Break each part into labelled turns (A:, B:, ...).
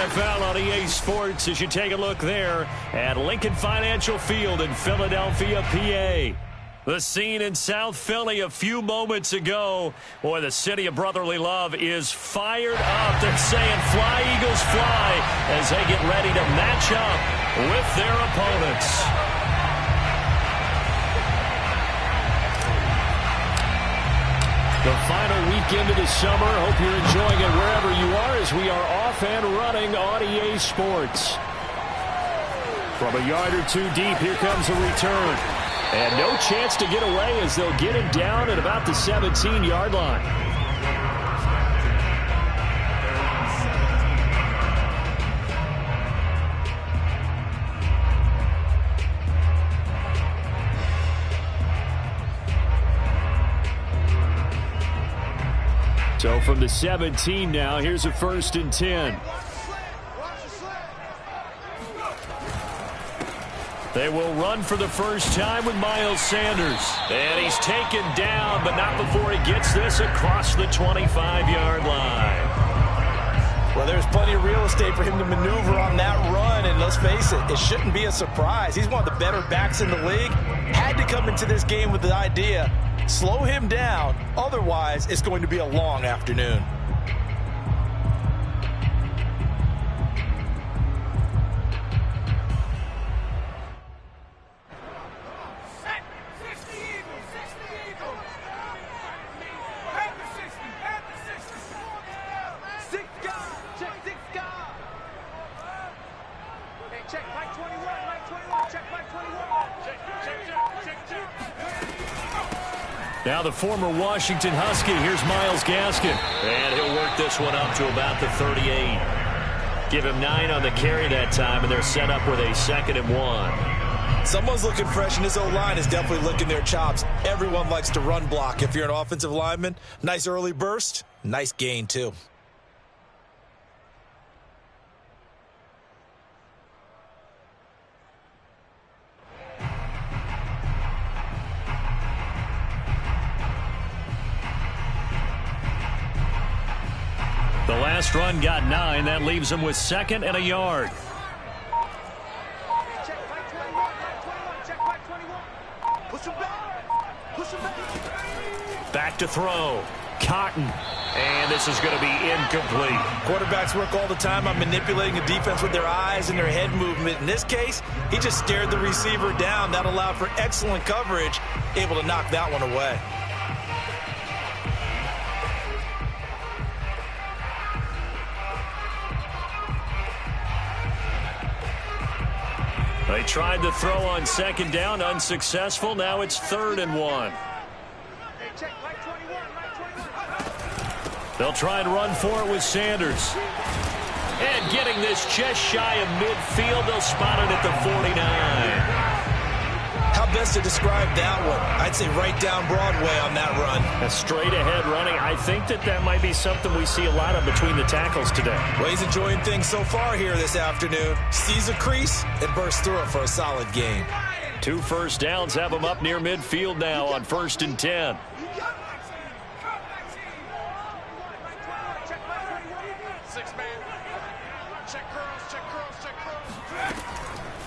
A: NFL on EA Sports as you take a look there at Lincoln Financial Field in Philadelphia, PA. The scene in South Philly a few moments ago. Boy, the city of brotherly love is fired up. They're saying fly, Eagles, fly, as they get ready to match up with their opponents. The final weekend of the summer. Hope you're enjoying it wherever you are as we are off and running on EA Sports. From a yard or two deep, here comes a return. And no chance to get away as they'll get him down at about the 17-yard line. So from the 17 now, here's a 1st and 10. They will run for the first time with Miles Sanders. And he's taken down, but not before he gets this across the 25-yard line.
B: Well, there's plenty of real estate for him to maneuver on that run, and let's face it, it shouldn't be a surprise. He's one of the better backs in the league. Had to come into this game with the idea, slow him down, otherwise it's going to be a long afternoon.
A: Now the former Washington Husky, here's Myles Gaskin. And he'll work this one up to about the 38. Give him 9 on the carry that time, and they're set up with a 2nd and 1.
B: Someone's looking fresh, and his O-line is definitely licking their chops. Everyone likes to run block. If you're an offensive lineman, nice early burst, nice gain too.
A: The last run got 9. That leaves him with 2nd and a yard. Back to throw. Cotton. And this is going to be incomplete.
B: Quarterbacks work all the time on manipulating a defense with their eyes and their head movement. In this case, he just stared the receiver down. That allowed for excellent coverage, able to knock that one away.
A: They tried the throw on 2nd down, unsuccessful. Now it's 3rd and 1. They'll try and run for it with Sanders. And getting this just shy of midfield, they'll spot it at the 49.
B: How best to describe that one? I'd say right down Broadway on that run.
A: A straight ahead running. I think that might be something we see a lot of between the tackles today.
B: Well, he's enjoying things so far here this afternoon. Sees a crease and bursts through it for a solid gain.
A: 2 first downs have him up near midfield now on 1st and 10.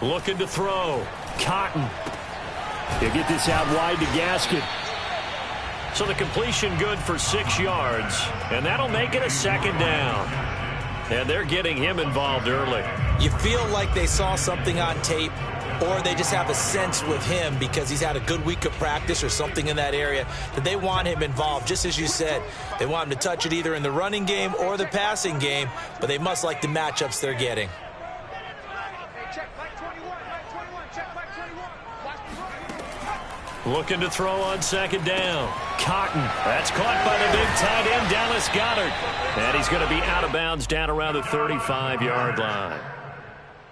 A: Looking to throw. Cotton. He'll get this out wide to Gaskin. So the completion good for 6 yards. And that'll make it a 2nd down. And they're getting him involved early.
B: You feel like they saw something on tape, or they just have a sense with him because he's had a good week of practice or something in that area that they want him involved. Just as you said, they want him to touch it either in the running game or the passing game, but they must like the matchups they're getting.
A: Looking to throw on 2nd down. Cotton. That's caught by the big tight end, Dallas Goedert. And he's going to be out of bounds down around the 35-yard line.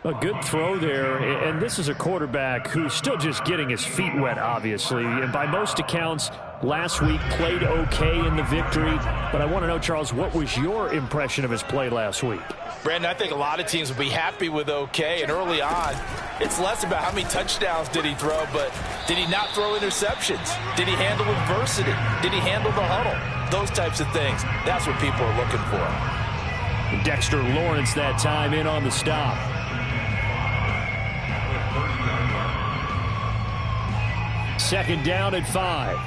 A: A good throw there, and this is a quarterback who's still just getting his feet wet, obviously. And by most accounts, last week played okay in the victory. But I want to know, Charles, what was your impression of his play last week?
B: Brandon, I think a lot of teams would be happy with okay, and early on, it's less about how many touchdowns did he throw, but did he not throw interceptions? Did he handle adversity? Did he handle the huddle? Those types of things. That's what people are looking for.
A: Dexter Lawrence that time in on the stop. Second down at 5.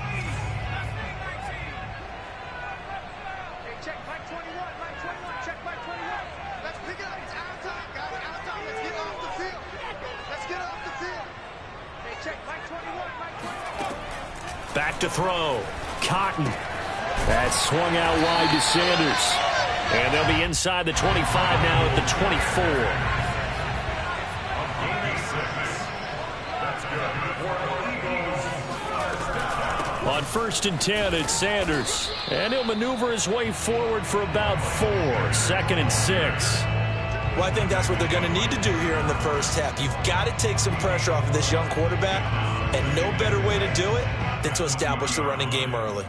C: Check back 21, back 21, check back 21. Let's pick it up. It's out of time, guys. Out of time. Let's get off the field. Let's get off the field. Hey, check back 21, back 21.
A: Back to throw. Cotton. That swung out wide to Sanders. And they'll be inside the 25 now at the 24. On 1st and 10, it's Sanders. And he'll maneuver his way forward for about 4. 2nd and 6.
B: Well, I think that's what they're going to need to do here in the first half. You've got to take some pressure off of this young quarterback, and no better way to do it than to establish the running game early.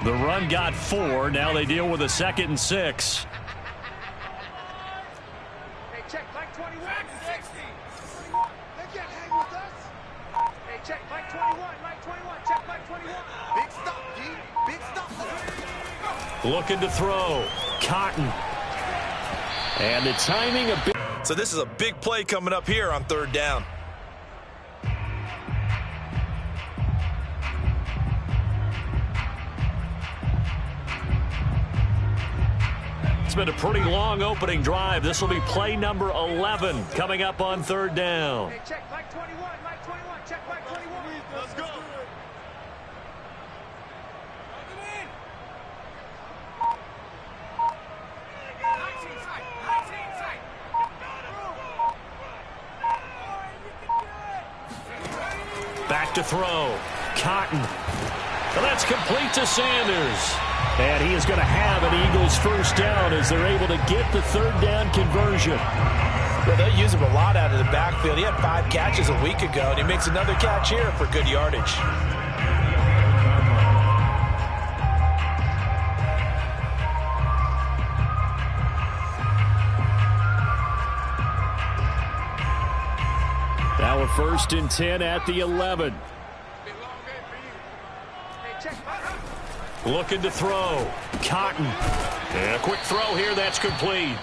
A: The run got 4. Now they deal with a 2nd and 6.
C: Hey, check back 21, 60. They can't hang with us. Hey, check back 21, back 21, check back 21. Big stop, G. Big stop.
A: Looking to throw. Cotton. And the timing a bit.
B: So this is a big play coming up here on 3rd down.
A: It's been a pretty long opening drive. This will be play number 11 coming up on 3rd down.
C: Hey, check back 21, back 21, check back 21. Let's go.
A: Back to throw. Cotton. Well, that's complete to Sanders. And he is going to have an Eagles first down as they're able to get the 3rd down conversion.
B: Well, they use him a lot out of the backfield. He had 5 catches a week ago, and he makes another catch here for good yardage.
A: Now a 1st and 10 at the 11. Looking to throw. Cotton. And a quick throw here. That's complete.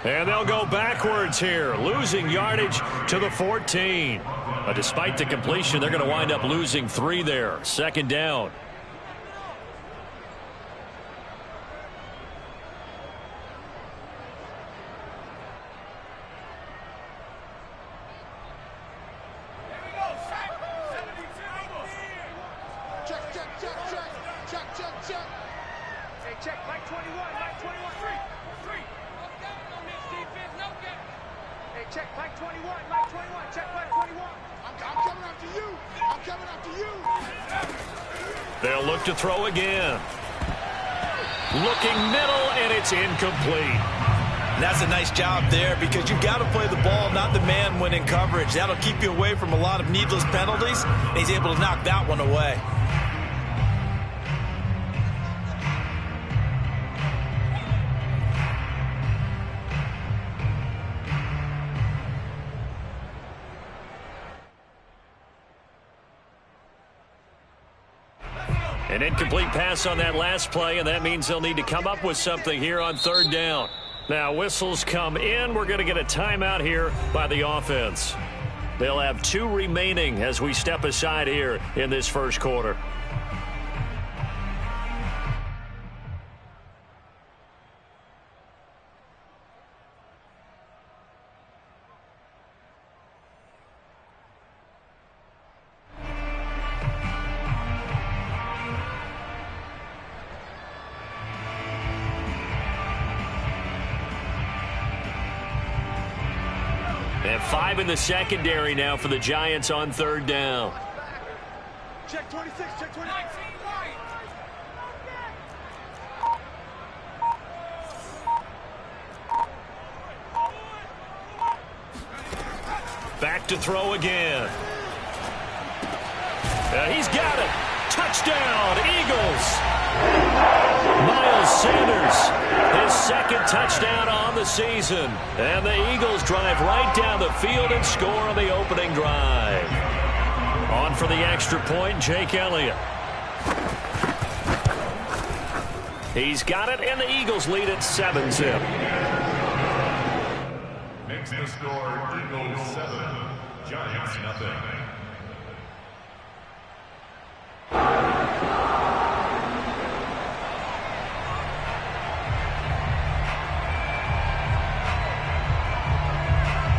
A: And they'll go backwards here, losing yardage to the 14. But despite the completion, they're going to wind up losing 3 there. 2nd down. They'll look to throw again. Looking middle, and it's incomplete.
B: And that's a nice job there because you've got to play the ball, not the man when in coverage. That'll keep you away from a lot of needless penalties, and he's able to knock that one away.
A: An incomplete pass on that last play, and that means they'll need to come up with something here on 3rd down. Now, whistles come in. We're going to get a timeout here by the offense. They'll have 2 remaining as we step aside here in this first quarter. And 5 in the secondary now for the Giants on 3rd down.
C: Check 26, check 29.
A: Back to throw again. He's got it. Touchdown, Eagles. Miles is Sanders. His second touchdown on the season. And the Eagles drive right down the field and score on the opening drive. On for the extra point, Jake Elliott. He's got it, and the Eagles lead at 7-zip.
D: Makes the score Eagles 7, Giants nothing.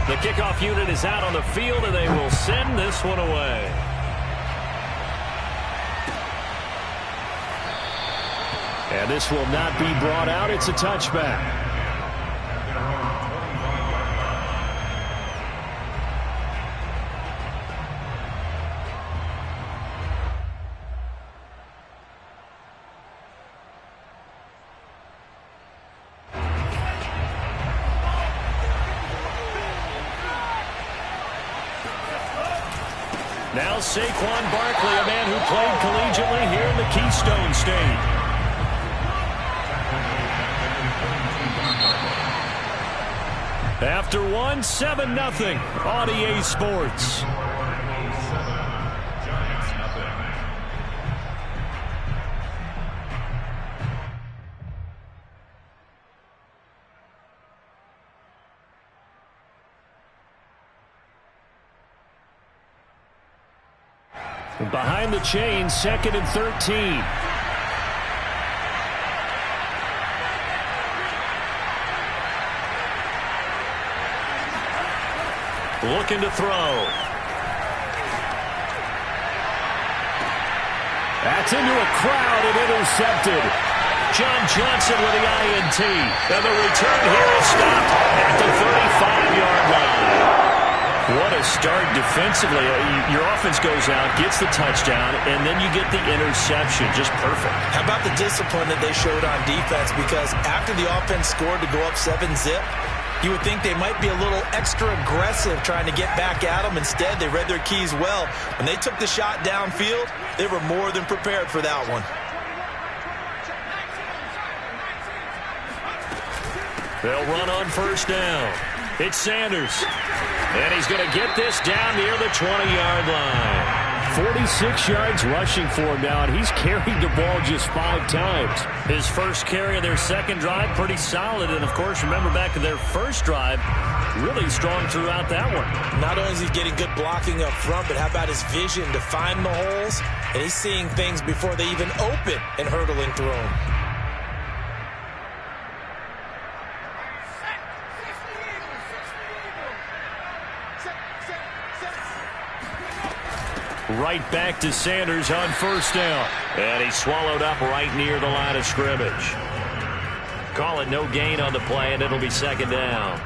A: The kickoff unit is out on the field, and they will send this one away. And this will not be brought out. It's a touchback. Now Saquon Barkley, a man who played collegiately here in the Keystone State. After one, 7-0 on EA Sports. Behind the chains, 2nd and 13. Looking to throw. That's into a crowd and intercepted. John Johnson with the INT. And the return here is stopped at the 35-yard line. What a start defensively. Your offense goes out, gets the touchdown, and then you get the interception. Just perfect. How about the discipline that they showed on defense? Because after the offense scored to go up 7-zip, you would think they might be a little extra aggressive trying to get back at them. Instead, they read their keys well. When they took the shot downfield, they were more than prepared for that one. They'll run on first down. It's Sanders. And he's going to get this down near the 20-yard line. 46 yards rushing for him now, and he's carried the ball just 5 times. His first carry of their second drive, pretty solid. And, of course, remember back to their first drive, really strong throughout that one. Not only is he getting good blocking up front, but how about his vision to find the holes? And he's seeing things before they even open and hurdling through them. Right back to Sanders on first down. And he's swallowed up right near the line of scrimmage. Call it no gain on the play, and it'll be second down.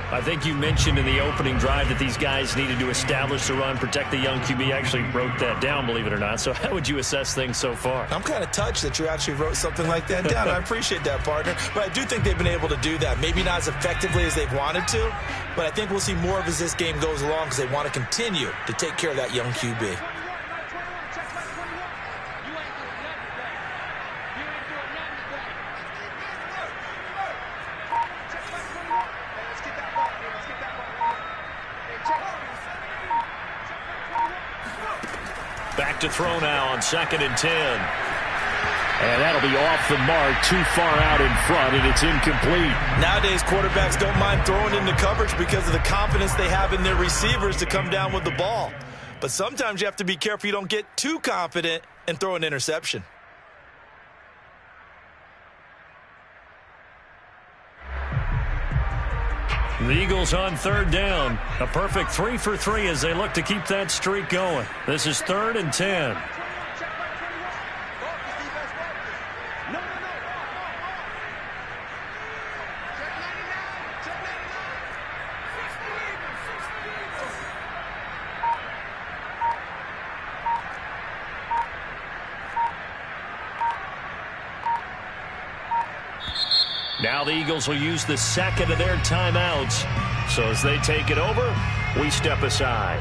A: I think you mentioned in the opening drive that these guys needed to establish the run, protect the young QB. Actually wrote that down, believe it or not. So how would you assess things so far? I'm kind of touched that you actually wrote something like that down. I appreciate that, partner. But I do think they've been able to do that. Maybe not as effectively as they've wanted to, but I think we'll see more of as this game goes along because they want to continue to take care of that young QB. Back to throw now on 2nd and 10. And that'll be off the mark, too far out in front, and it's incomplete. Nowadays, quarterbacks don't mind throwing into coverage because of the confidence they have in their receivers to come down with the ball. But sometimes you have to be careful you don't get too confident and throw an interception. The Eagles on third down. A perfect 3 for 3 as they look to keep that streak going. This is 3rd and 10. Now the Eagles will use the second of their timeouts. So as they take it over, we step aside.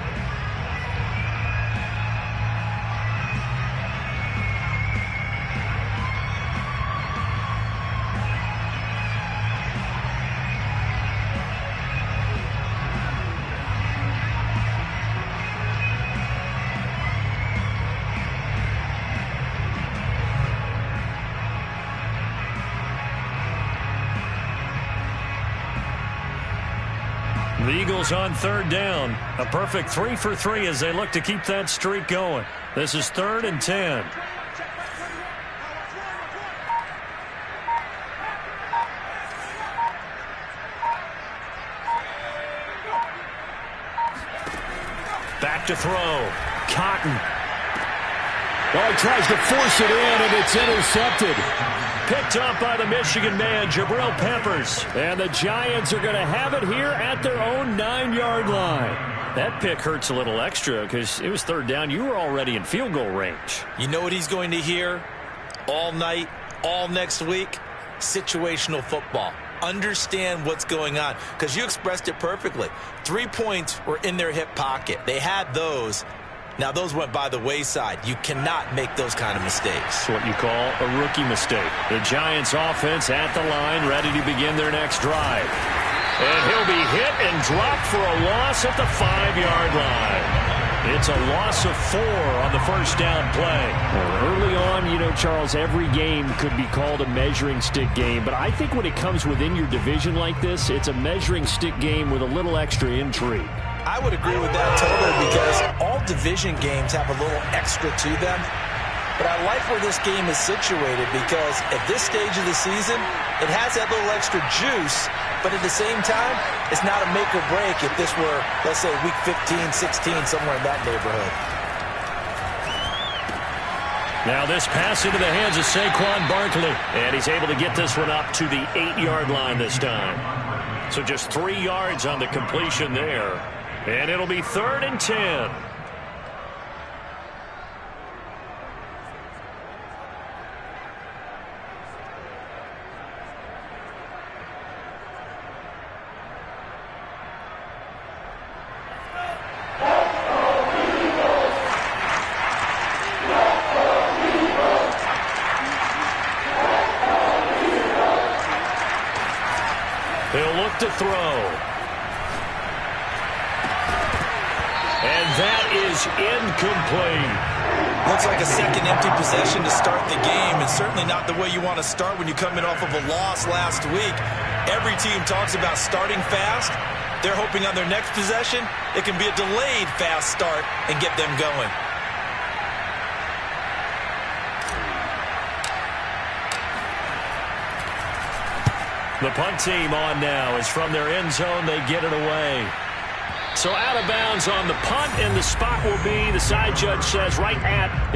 A: The Eagles on third down. A perfect 3 for 3 as they look to keep that streak going. This is 3rd and 10. Back to throw. Cotton.
E: Well, he tries to force it in, and it's intercepted.
A: Picked up by the Michigan man, Jabril Peppers. And the Giants are going to have it here at their own 9-yard line. That pick hurts a little extra because it was 3rd down. You were already in field goal range.
B: You know what he's going to hear all night, all next week? Situational football. Understand what's going on, because you expressed it perfectly. 3 points were in their hip pocket. They had those. Now, those went by the wayside. You cannot make those kind of mistakes.
A: It's what you call a rookie mistake. The Giants offense at the line, ready to begin their next drive. And he'll be hit and dropped for a loss at the 5-yard line. It's a loss of 4 on the first down play.
E: Well, early on, you know, Charles, every game could be called a measuring stick game. But I think when it comes within your division like this, it's a measuring stick game with a little extra intrigue.
B: I would agree with that totally, because all division games have a little extra to them. But I like where this game is situated, because at this stage of the season, it has that little extra juice. But at the same time, it's not a make or break if this were, let's say, week 15, 16, somewhere in that neighborhood.
A: Now this pass into the hands of Saquon Barkley. And he's able to get this one up to the 8-yard line this time. So just 3 yards on the completion there. And it'll be 3rd and 10. He'll look to throw. And that is incomplete.
B: Looks like a second empty possession to start the game, and certainly not the way you want to start when you're coming off of a loss last week. Every team talks about starting fast. They're hoping on their next possession it can be a delayed fast start and get them going.
A: The punt team on now is from their end zone. They get it away. So out of bounds on the punt, and the spot will be, the side judge says, right at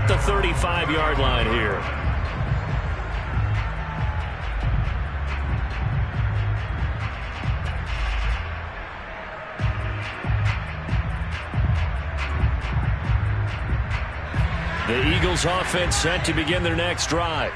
A: the 35-yard line here. The Eagles offense set to begin their next drive.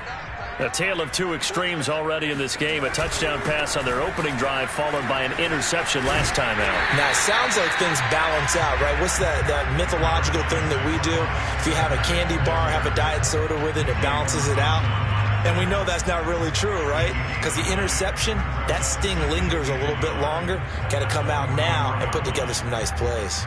A: A tale of two extremes already in this game. A touchdown pass on their opening drive, followed by an interception last time out.
B: Now, it sounds like things balance out, right? What's that mythological thing that we do? If you have a candy bar, have a diet soda with it, it balances it out. And we know that's not really true, right? Because the interception, that sting lingers a little bit longer. Got to come out now and put together some nice plays.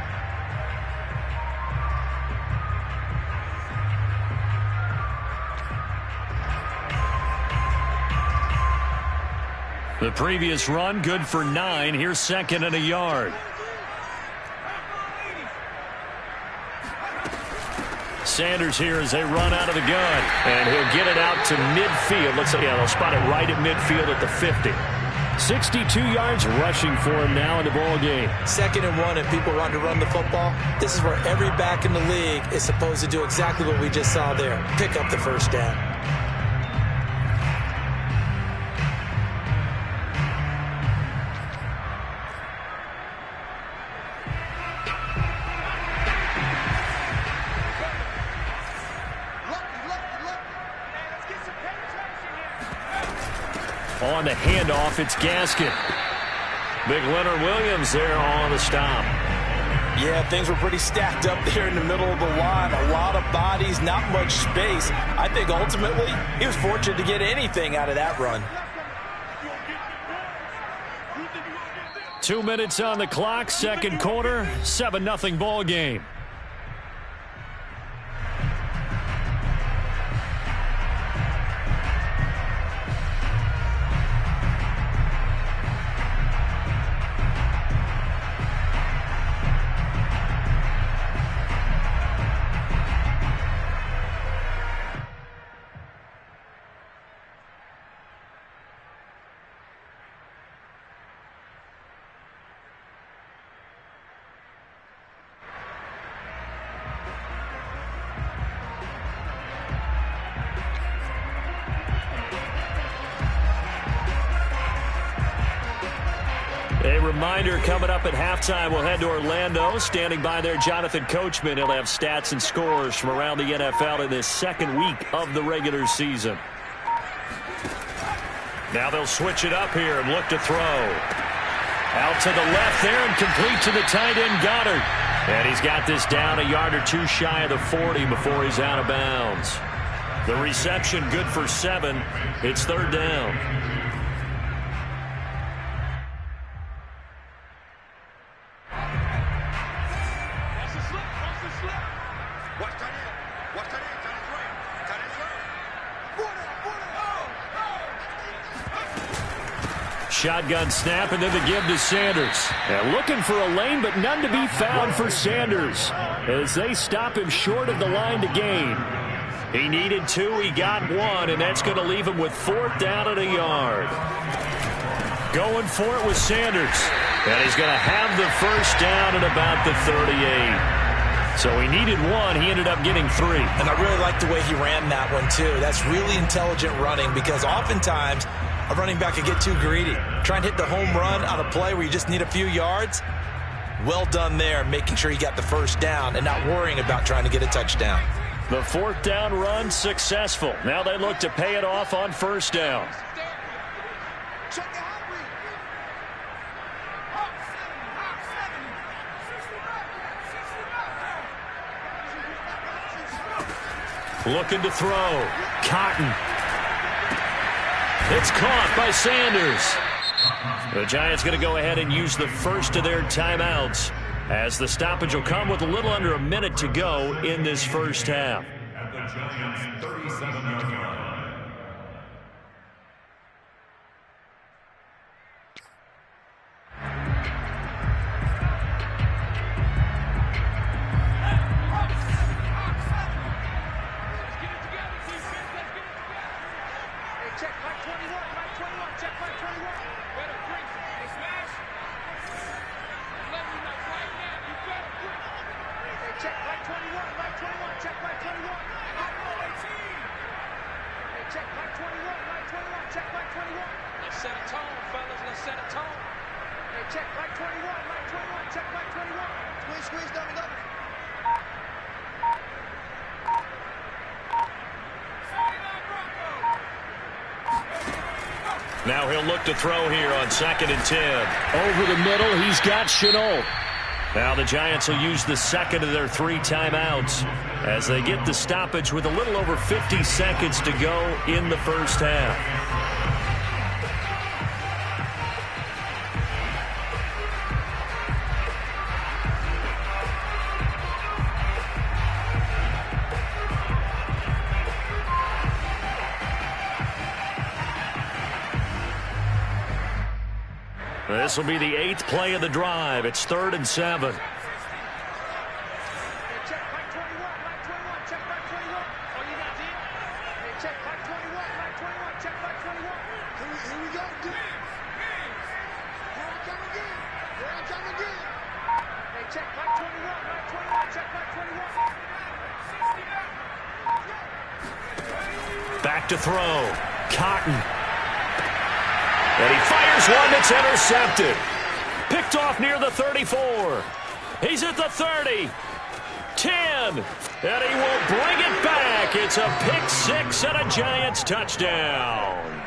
A: The previous run, good for 9. Here's 2nd and a yard. Sanders here as they run out of the gun. And he'll get it out to midfield. Looks like, they'll spot it right at midfield at the 50.
E: 62 yards rushing for him now in the ball game.
B: 2nd and 1, and people want to run the football. This is where every back in the league is supposed to do exactly what we just saw there. Pick up the first down.
A: On the handoff, it's Gaskin. Big Leonard Williams there on the stop.
B: Yeah, things were pretty stacked up there in the middle of the line. A lot of bodies, not much space. I think ultimately he was fortunate to get anything out of that run.
A: 2 minutes on the clock, second quarter, 7-0 ball game. A reminder coming up at halftime, we'll head to Orlando. Standing by there, Jonathan Coachman. He'll have stats and scores from around the NFL in this second week of the regular season. Now they'll switch it up here and look to throw. Out to the left there and complete to the tight end, Goddard. And he's got this down a yard or two shy of the 40 before he's out of bounds. The reception good for 7. It's third down. Shotgun snap, and then the give to Sanders. And looking for a lane, but none to be found for Sanders as they stop him short of the line to gain. He needed 2, he got 1, and that's going to leave him with 4th down and a yard. Going for it with Sanders. And he's going to have the first down at about the 38. So he needed 1. He ended up getting 3.
B: And I really like the way he ran that one, too. That's really intelligent running because oftentimes a running back can get too greedy. Try and hit the home run on a play where you just need a few yards. Well done there, making sure he got the first down and not worrying about trying to get a touchdown.
A: The 4th down run successful. Now they look to pay it off on first down. Looking to throw. Cotton. It's caught by Sanders. The Giants going to go ahead and use the first of their timeouts as the stoppage will come with a little under a minute to go in this first half.
D: At the Giants' 37-yard line.
A: Now he'll look to throw here on 2nd and 10. Over the middle, he's got Chenault. Now the Giants will use the second of their 3 timeouts as they get the stoppage with a little over 50 seconds to go in the first half. This will be the 8th play of the drive. It's 3rd and 7. Back to throw. Cotton. And he fires one that's intercepted. Picked off near the 34. He's at the 30. 10. And he will bring it back. It's a pick 6 and a Giants touchdown.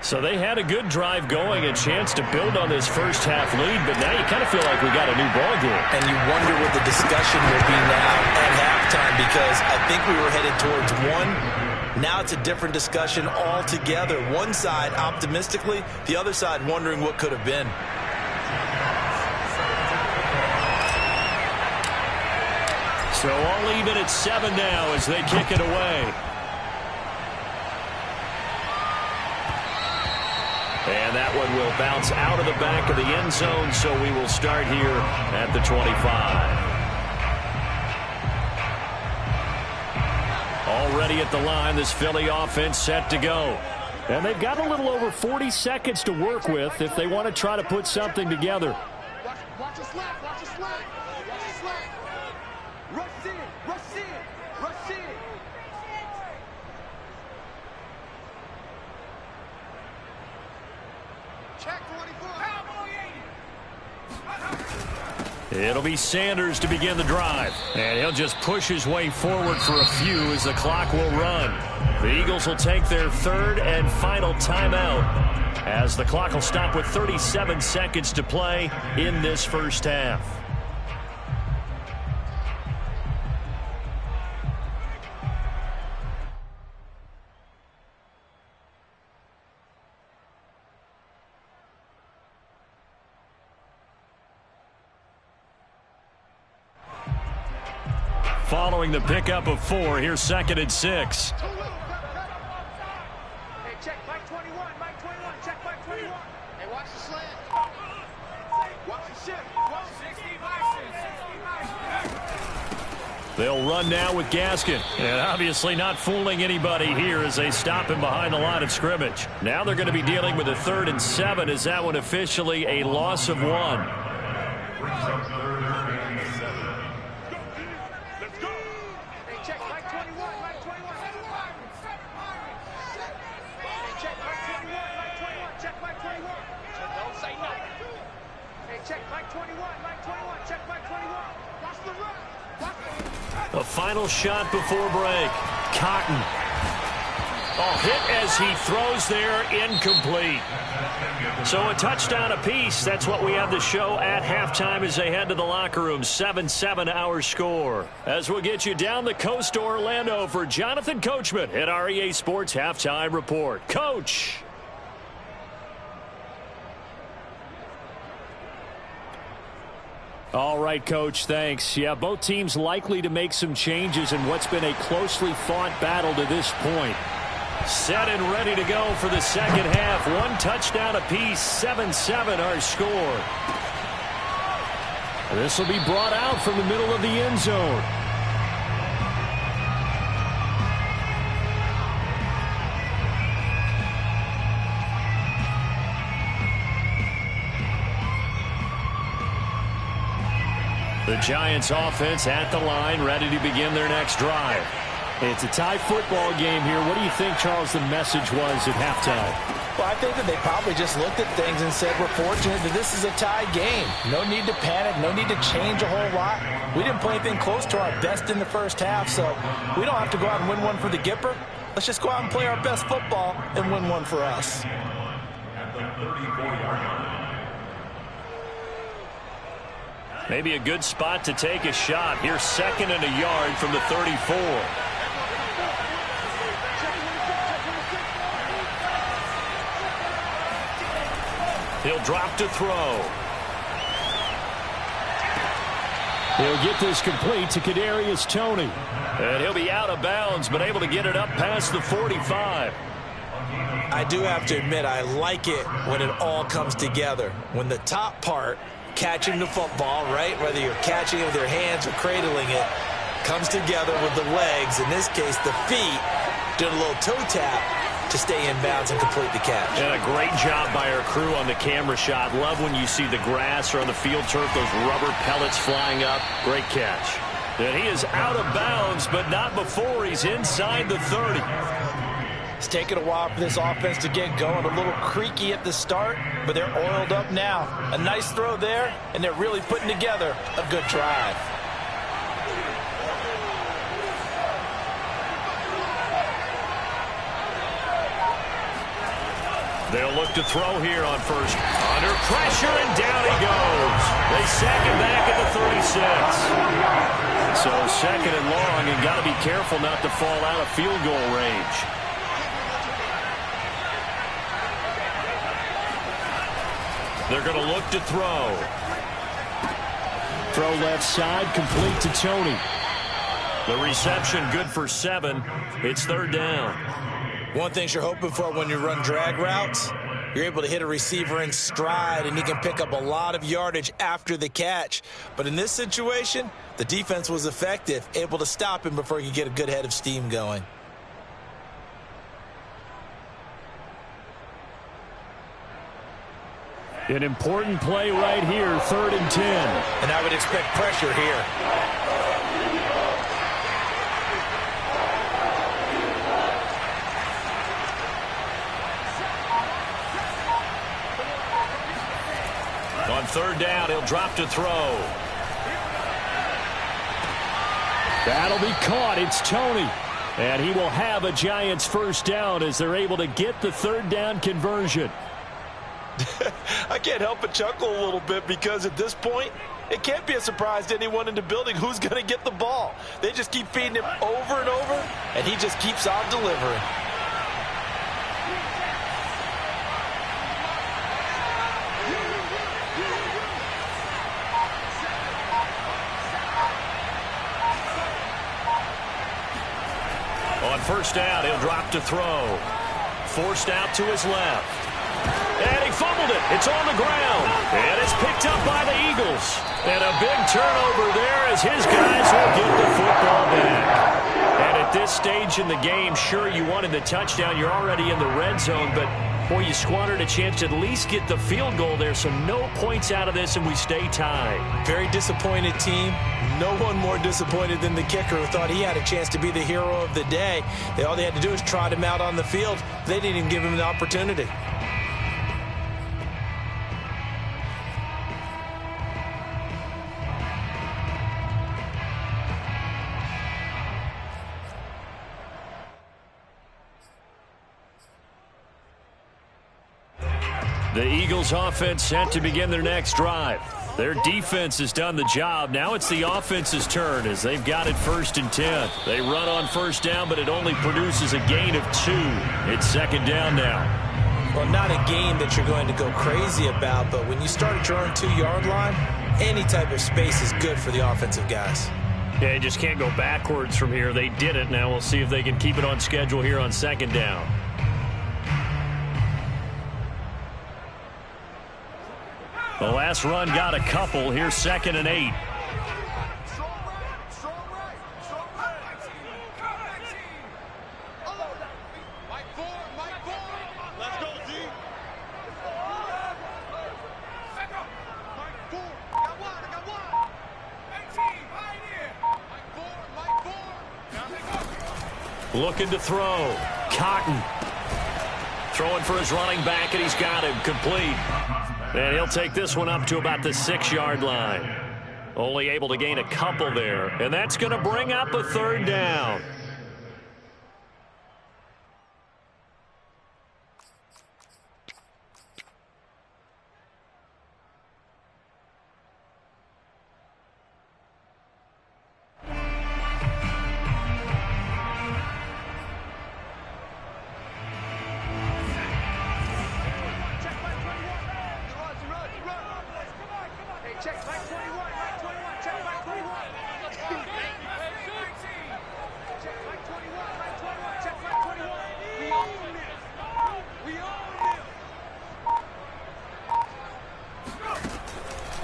A: So they had a good drive going, a chance to build on this first half lead, but now you kind of feel like we got a new ball game.
B: And you wonder what the discussion will be now at halftime because I think we were headed towards 1. Now it's a different discussion altogether. One side optimistically, the other side wondering what could have been.
A: So all even at 7 now as they kick it away. And that one will bounce out of the back of the end zone, so we will start here at the 25. Already at the line, this Philly offense set to go. And they've got a little over 40 seconds to work with if they want to try to put something together.
C: Watch the slack, watch the slack, watch the slack. Rush in, rush in, rush in. Check 24. Cowboy 80.
A: It'll be Sanders to begin the drive. And he'll just push his way forward for a few as the clock will run. The Eagles will take their third and final timeout as the clock will stop with 37 seconds to play in this first half. Following the pickup of 4, here's 2nd and 6.
C: Hey, check Mike 21, Mike 21, check Mike 21. Hey, watch the slant. Watch the shift. Watch 60 mice.
A: They'll run now with Gaskin. And obviously not fooling anybody here as they stop him behind the line of scrimmage. Now they're going to be dealing with a 3rd and 7 as that one officially a loss of 1. A final shot before break. Cotton. Oh, hit as he throws there, incomplete. So a touchdown apiece. That's what we have to show at halftime as they head to the locker room. 7-7 our score. As we'll get you down the coast to Orlando for Jonathan Coachman at our EA Sports Halftime Report. Coach. All right, Coach, thanks. Yeah, both teams likely to make some changes in what's been a closely fought battle to this point. Set and ready to go for the second half. 1 touchdown apiece, 7-7 our score. This will be brought out from the middle of the end zone. The Giants offense at the line, ready to begin their next drive. It's a tie football game here. What do you think, Charles, the message was at halftime?
B: Well, I think that they probably just looked at things and said, we're fortunate that this is a tie game. No need to panic, no need to change a whole lot. We didn't play anything close to our best in the first half, so we don't have to go out and win one for the Gipper. Let's just go out and play our best football and win one for us.
D: At the 34-yard line.
A: Maybe a good spot to take a shot. Here's 2nd and a yard from the 34. He'll drop to throw. He'll get this complete to Kadarius Toney. And he'll be out of bounds, but able to get it up past the 45.
B: I do have to admit, I like it when it all comes together. When the top part, catching the football, right, whether you're catching it with your hands or cradling it, comes together with the legs, in this case the feet, doing a little toe tap to stay in bounds and complete the catch.
A: And a great job by our crew on the camera shot. Love when you see the grass or on the field turf, those rubber pellets flying up. Great catch. And he is out of bounds, but not before he's inside the 30.
B: It's taken a while for this offense to get going. A little creaky at the start, but they're oiled up now. A nice throw there, and they're really putting together a good drive.
A: They'll look to throw here on first. Under pressure, and down he goes. They sack him back at the 36. So 2nd and long, and got to be careful not to fall out of field goal range. They're going to look to throw. Throw left side, complete to Toney. The reception good for 7. It's 3rd down.
B: One thing you're hoping for when you run drag routes, you're able to hit a receiver in stride, and he can pick up a lot of yardage after the catch. But in this situation, the defense was effective, able to stop him before he could get a good head of steam going.
E: An important play right here, 3rd and 10.
B: And I would expect pressure here.
A: On third down, he'll drop to throw.
E: That'll be caught. It's Tony. And he will have a Giants first down as they're able to get the third down conversion.
B: I can't help but chuckle a little bit because at this point, it can't be a surprise to anyone in the building who's going to get the ball. They just keep feeding him over and over, and he just keeps on delivering.
A: On first down, he'll drop to throw. Forced out to his left. And he fumbled it. It's on the ground. And it's picked up by the Eagles. And a big turnover there as his guys will get the football back. And at this stage in the game, sure, you wanted the touchdown. You're already in the red zone. But, boy, you squandered a chance to at least get the field goal there. So no points out of this, and we stay tied.
B: Very disappointed team. No one more disappointed than the kicker who thought he had a chance to be the hero of the day. All they had to do was trot him out on the field. They didn't even give him the opportunity.
E: The Eagles offense set to begin their next drive. Their defense has done the job. Now it's the offense's turn as they've got it 1st and 10. They run on first down, but it only produces a gain of 2. It's 2nd down now.
B: Well, not a game that you're going to go crazy about, but when you start at your own 2-yard line, any type of space is good for the offensive guys.
E: Yeah, you just can't go backwards from here. They did it. Now we'll see if they can keep it on schedule here on 2nd down. The last run got a couple. Here's 2nd and 8. Looking to throw. Cotton. Throwing for his running back, and he's got him complete. And he'll take this one up to about the 6-yard line. Only able to gain a couple there. And that's going to bring up a 3rd down.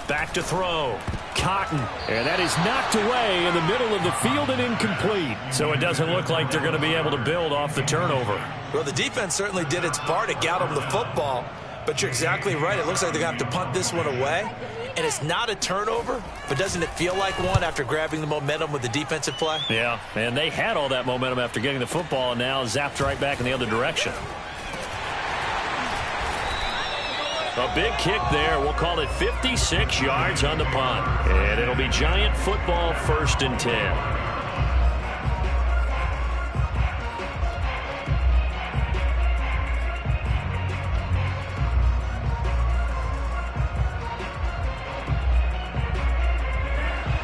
E: Back to throw. Cotton. And that is knocked away in the middle of the field and incomplete. So it doesn't look like they're going to be able to build off the turnover.
B: Well, the defense certainly did its part to get them the football. But you're exactly right. It looks like they're going to have to punt this one away. And it's not a turnover, but doesn't it feel like one after grabbing the momentum with the defensive play?
E: Yeah, and they had all that momentum after getting the football and now zapped right back in the other direction. A big kick there. We'll call it 56 yards on the punt. And it'll be Giant football 1st and 10.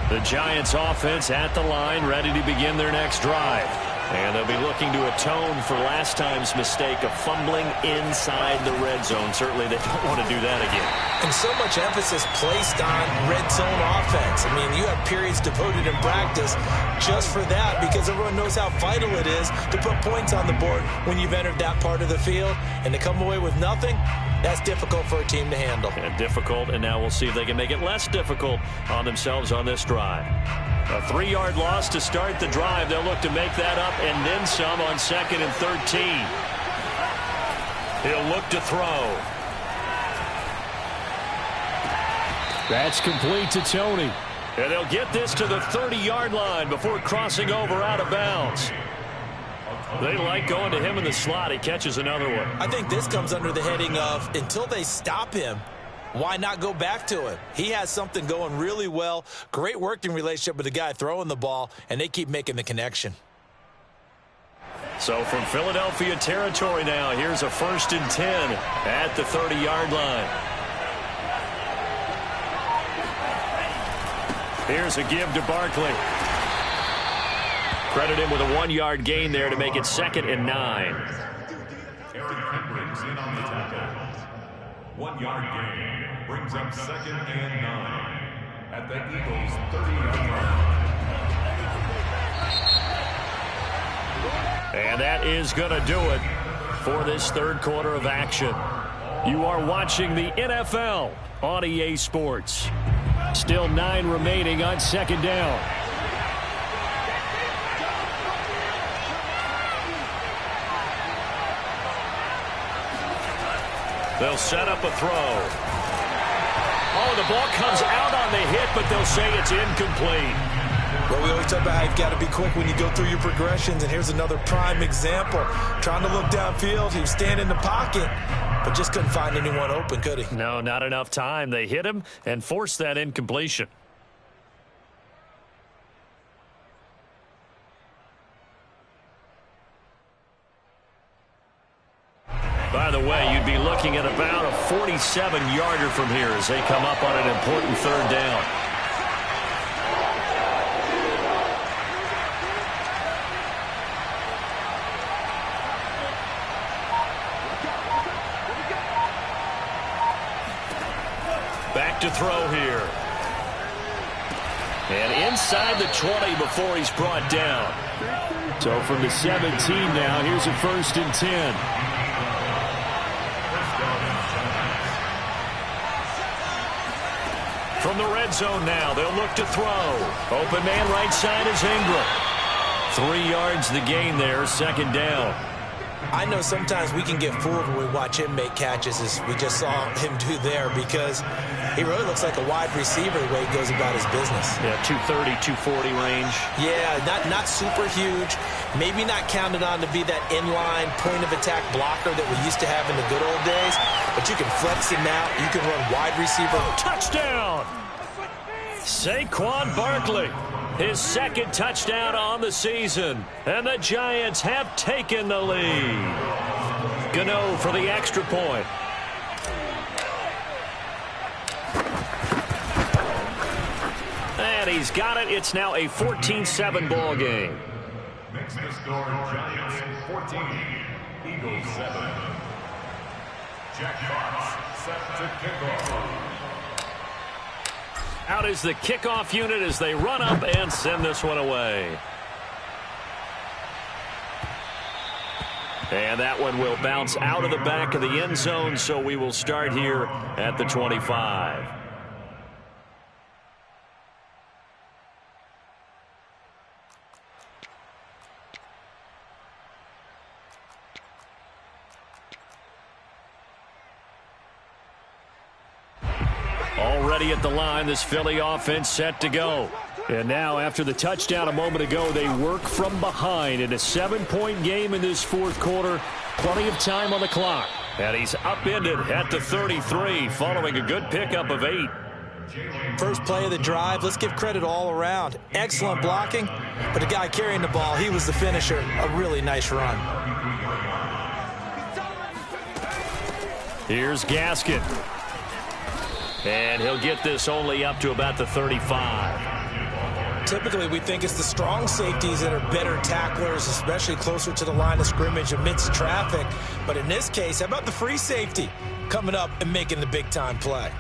E: The Giants offense at the line, ready to begin their next drive. And they'll be looking to atone for last time's mistake of fumbling inside the red zone. Certainly they don't want to do that again.
B: And so much emphasis placed on red zone offense. I mean, you have periods devoted in practice just for that because everyone knows how vital it is to put points on the board when you've entered that part of the field. And to come away with nothing, that's difficult for a team to handle.
E: And difficult, and now we'll see if they can make it less difficult on themselves on this drive. A 3-yard loss to start the drive. They'll look to make that up and then some on 2nd and 13. He'll look to throw. That's complete to Tony. And they'll get this to the 30-yard line before crossing over out of bounds. They like going to him in the slot. He catches another one.
B: I think this comes under the heading of until they stop him, why not go back to him? He has something going really well, great working relationship with the guy throwing the ball, and they keep making the connection.
A: So from Philadelphia territory now, here's a 1st and 10 at the 30-yard line. Here's a give to Barkley. Credit him with a 1-yard gain there to make it 2nd and 9.
D: Brings in on the tackle. 1-yard gain brings up 2nd and 9 at the Eagles' 30-yard line.
A: And that is going to do it for this 3rd quarter of action. You are watching the NFL on EA Sports. Still 9 remaining on 2nd down. They'll set up a throw. Oh, the ball comes out on the hit, but they'll say it's incomplete.
B: Well, we always talk about how you've got to be quick when you go through your progressions, and here's another prime example. Trying to look downfield, he was standing in the pocket, but just couldn't find anyone open, could he?
A: No, not enough time. They hit him and forced that incompletion. By the way, you'd be looking at about a 47-yarder from here as they come up on an important 3rd down. Back to throw here. And inside the 20 before he's brought down. So from the 17 now, here's a 1st and 10. From the red zone now, they'll look to throw. Open man right side is Ingram. 3 yards the gain there, 2nd down.
B: I know sometimes we can get fooled when we watch him make catches, as we just saw him do there, because he really looks like a wide receiver the way he goes about his business.
A: Yeah, 230, 240 range.
B: Yeah, not super huge. Maybe not counted on to be that inline point-of-attack blocker that we used to have in the good old days, but you can flex him out. You can run wide receiver.
A: Touchdown! Saquon Barkley. His 2nd touchdown on the season. And the Giants have taken the lead. Gano for the extra point. And he's got it. It's now a 14-7 ball game.
D: Makes the score Giants 14, Eagles 7. Jack Fox set to kickoff.
A: Out is the kickoff unit as they run up and send this one away. And that one will bounce out of the back of the end zone, so we will start here at the 25. Already at the line, this Philly offense set to go. And now, after the touchdown a moment ago, they work from behind in a 7-point game in this 4th quarter. Plenty of time on the clock. And he's upended at the 33, following a good pickup of 8.
B: First play of the drive, let's give credit all around. Excellent blocking, but the guy carrying the ball, he was the finisher. A really nice run.
A: Here's Gaskin. And he'll get this only up to about the 35.
B: Typically, we think it's the strong safeties that are better tacklers, especially closer to the line of scrimmage amidst traffic. But in this case, how about the free safety coming up and making the big-time play?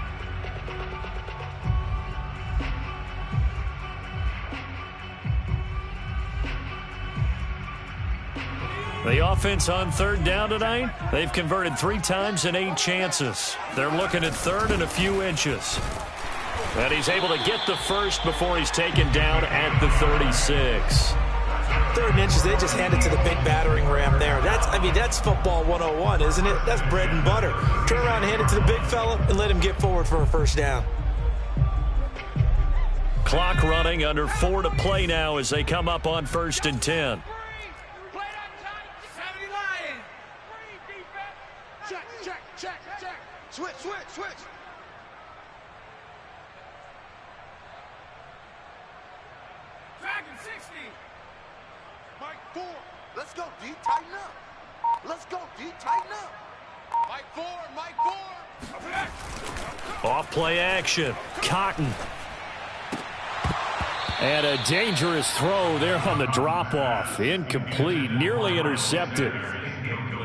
A: The offense on 3rd down tonight, they've converted 3 times in 8 chances. They're looking at 3rd and a few inches. And he's able to get the first before he's taken down at the 36.
B: 3rd and inches, they just hand it to the big battering ram there. That's football 101, isn't it? That's bread and butter. Turn around and hand it to the big fella and let him get forward for a 1st down.
A: Clock running, under 4 to play now as they come up on 1st and 10.
C: Check. Switch. 4. Let's go, D. Tighten up. Let's go, D. Tighten up. Mike 4, Mike 4.
A: Off play action. Cotton. And a dangerous throw there on the drop-off. Incomplete, nearly intercepted.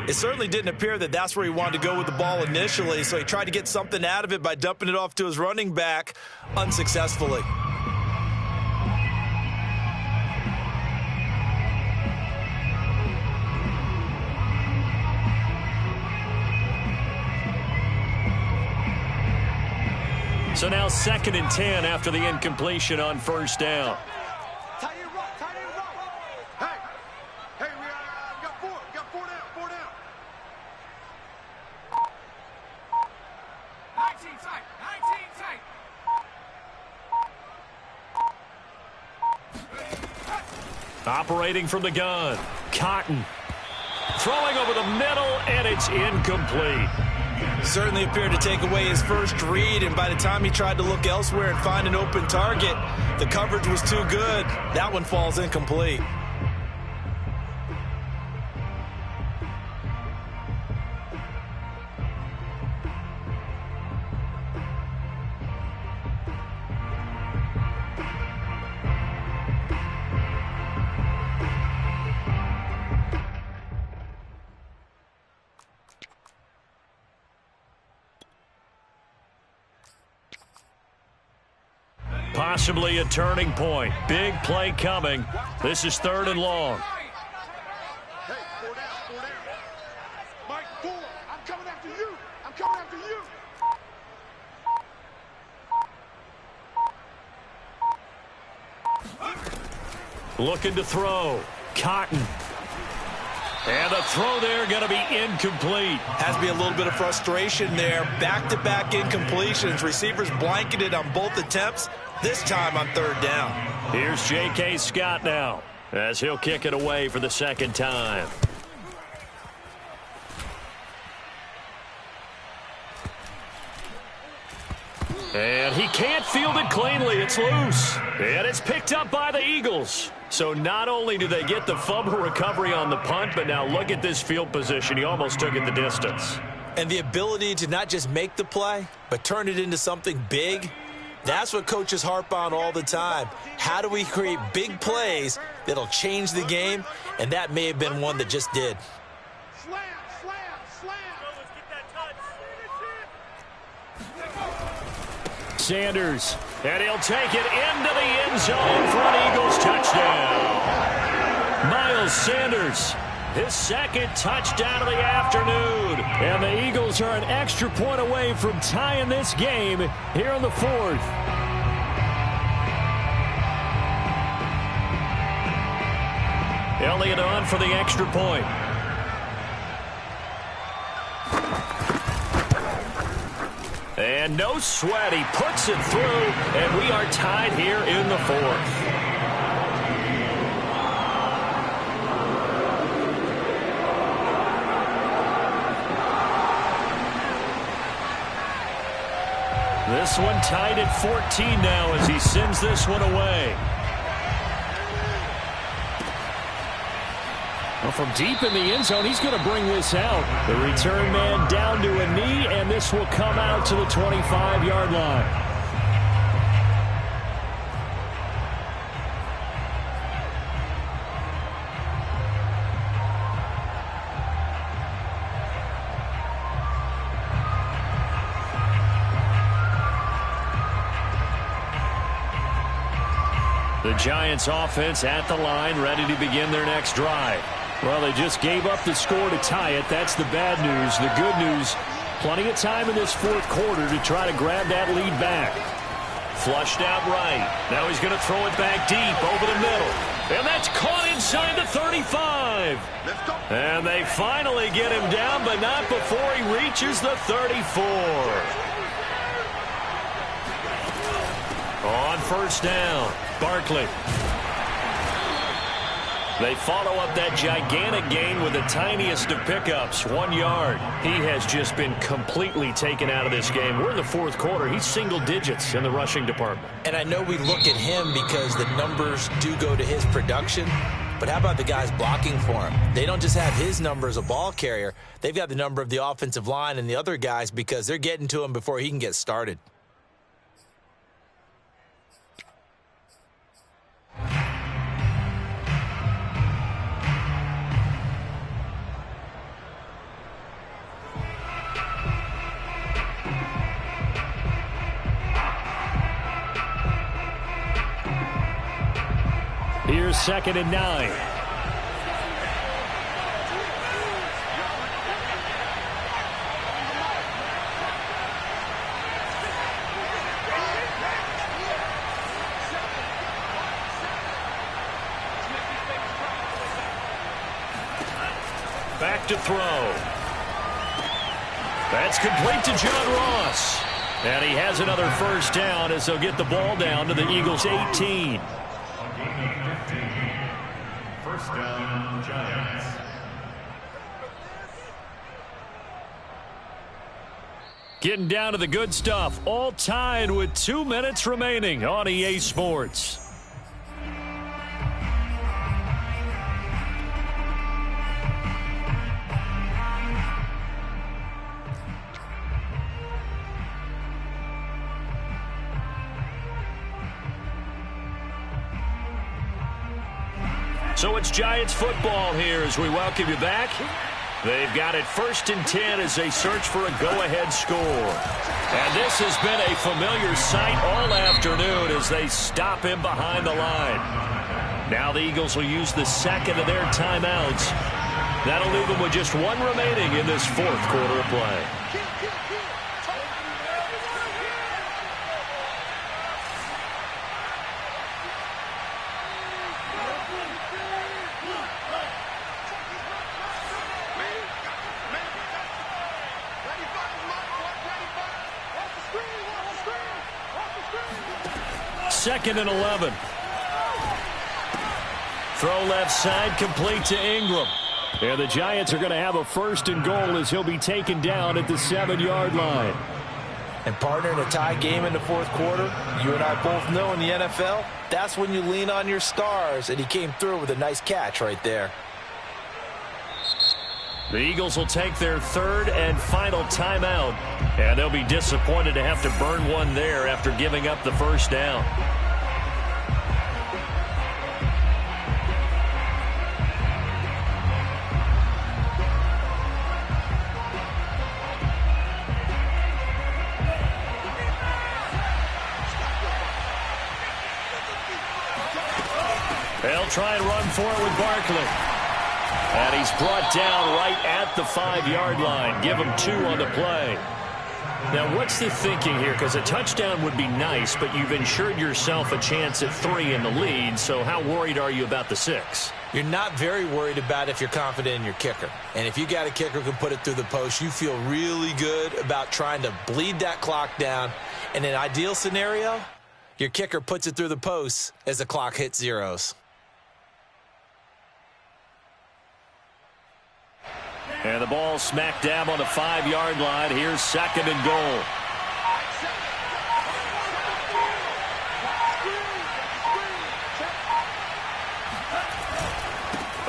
B: It certainly didn't appear that that's where he wanted to go with the ball initially, so he tried to get something out of it by dumping it off to his running back unsuccessfully.
A: So now 2nd and 10 after the incompletion on first down.
C: Tight end right, tight end right. Hey, we got 4 down, 4 down. 19 tight, 19 tight.
A: Operating from the gun. Cotton. Throwing over the middle, and it's incomplete.
B: Certainly appeared to take away his first read, and by the time he tried to look elsewhere and find an open target, the coverage was too good. That one falls incomplete.
A: Possibly a turning point. Big play coming. This is 3rd and long.
C: Hey, 4 down, 4 down. Mike 4, I'm coming after you. I'm coming after you.
A: Looking to throw. Cotton. And the throw there going to be incomplete.
B: Has to be a little bit of frustration there. Back-to-back incompletions. Receivers blanketed on both attempts, this time on 3rd down.
A: Here's J.K. Scott now, as he'll kick it away for the 2nd time. And he can't field it cleanly. It's loose. And it's picked up by the Eagles. So not only do they get the fumble recovery on the punt, but now look at this field position. He almost took it the distance.
B: And the ability to not just make the play, but turn it into something big, that's what coaches harp on all the time. How do we create big plays that'll change the game? And that may have been one that just did.
C: Slam, slam, slam. Let's get that touch.
A: Sanders, and he'll take it into the end zone for an Eagles touchdown. Miles Sanders, his 2nd touchdown of the afternoon. And the Eagles are an extra point away from tying this game here in the 4th. Elliott on for the extra point. And no sweat, he puts it through, and we are tied here in the 4th. This one tied at 14 now as he sends this one away. Well, from deep in the end zone, he's going to bring this out. The return man down to a knee, and this will come out to the 25-yard line. The Giants offense at the line, ready to begin their next drive. Well, they just gave up the score to tie it. That's the bad news. The good news, plenty of time in this 4th quarter to try to grab that lead back. Flushed out right. Now he's going to throw it back deep over the middle. And that's caught inside the 35. And they finally get him down, but not before he reaches the 34. On first down, Barkley. They follow up that gigantic gain with the tiniest of pickups, 1 yard. He has just been completely taken out of this game. We're in the 4th quarter. He's single digits in the rushing department.
B: And I know we look at him because the numbers do go to his production, But how about the guys blocking for him? They don't just have his number as a ball carrier. They've got the number of the offensive line and the other guys because they're getting to him before he can get started.
A: Here's 2nd and 9. Back to throw. That's complete to John Ross. And he has another first down as they'll get the ball down to the Eagles' 18.
D: First down, Giants.
A: Getting down to the good stuff. All tied with 2 minutes remaining on EA Sports. So it's Giants football here as we welcome you back. They've got it 1st and 10 as they search for a go-ahead score. And this has been a familiar sight all afternoon as they stop him behind the line. Now the Eagles will use the 2nd of their timeouts. That'll leave them with just 1 remaining in this 4th quarter of play. Second and 11. Throw left side, complete to Ingram. And the Giants are going to have a 1st and goal as he'll be taken down at the 7-yard line.
B: And partner, in a tie game in the 4th quarter, you and I both know in the NFL, that's when you lean on your stars, and he came through with a nice catch right there.
A: The Eagles will take their 3rd and final timeout, and they'll be disappointed to have to burn one there after giving up the first down. They'll try and run for it with Barkley. And he's brought down right at the 5-yard line. Give him 2 on the play. Now, what's the thinking here? Because a touchdown would be nice, but you've ensured yourself a chance at 3 in the lead, so how worried are you about the 6?
B: You're not very worried about it if you're confident in your kicker. And if you got a kicker who can put it through the post, you feel really good about trying to bleed that clock down. In an ideal scenario, your kicker puts it through the post as the clock hits zeros.
A: And the ball smack dab on the 5-yard line. Here's 2nd and goal.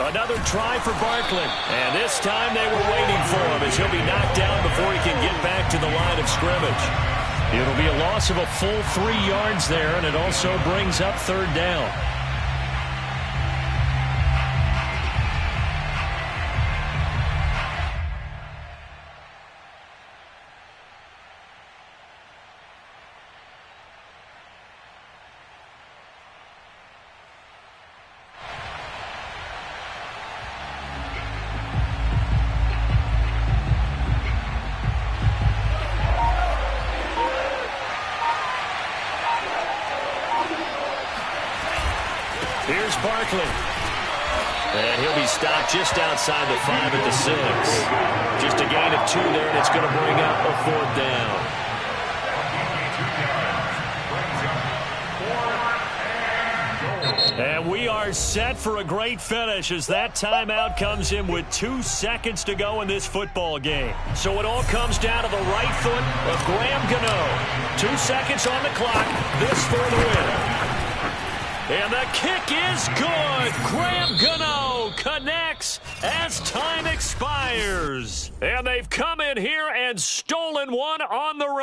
A: Another try for Barkley. And this time they were waiting for him as he'll be knocked down before he can get back to the line of scrimmage. It'll be a loss of a full 3 yards there, and it also brings up 3rd down. Here's Barkley. And he'll be stopped just outside the 5 at the 6. Just a gain of 2 there, and it's going to bring up a 4th down. And we are set for a great finish as that timeout comes in with 2 seconds to go in this football game. So it all comes down to the right foot of Graham Gano. 2 seconds on the clock. This for the win. And the kick is good. Graham Gano connects as time expires. And they've come in here and stolen one on the road.